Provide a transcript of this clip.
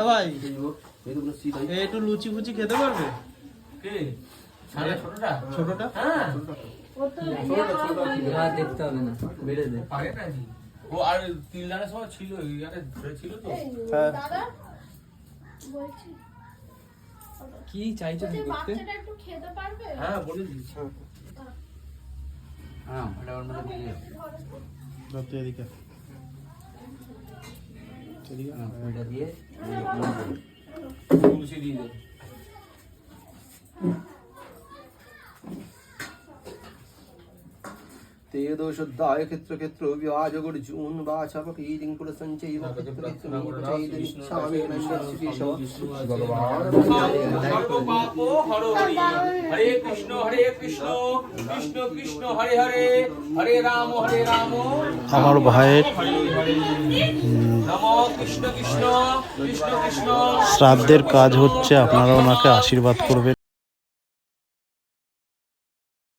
ভাই একটু লুচি ফুচি খেতে পারবে? ছোটটা দেখতে হবে না, বেড়ে দে। ও আর তিল দানের সময় ছিল, ছিল তো। কি চাইছো তুমি করতে? একটু খেতে পারবে? হ্যাঁ বলে দিচ্ছি। হ্যাঁ, এটা ওর মধ্যে দিয়ে দাও। এদিকে এটা দিয়ে তুলসী দিয়ে দে। ते दोषोद्धाय क्षेत्र क्षेत्र व्याज गुर्जून वाचपकीरिं कुलसञ्चैव हरे कृष्ण कृष्ण कृष्ण हरे हरे हरे राम আমার ভাইয়ের नमो कृष्ण कृष्ण कृष्ण कृष्ण শ্রাদ্ধের কাজ হচ্ছে, আপনারা ওনাকে আশীর্বাদ করবেন।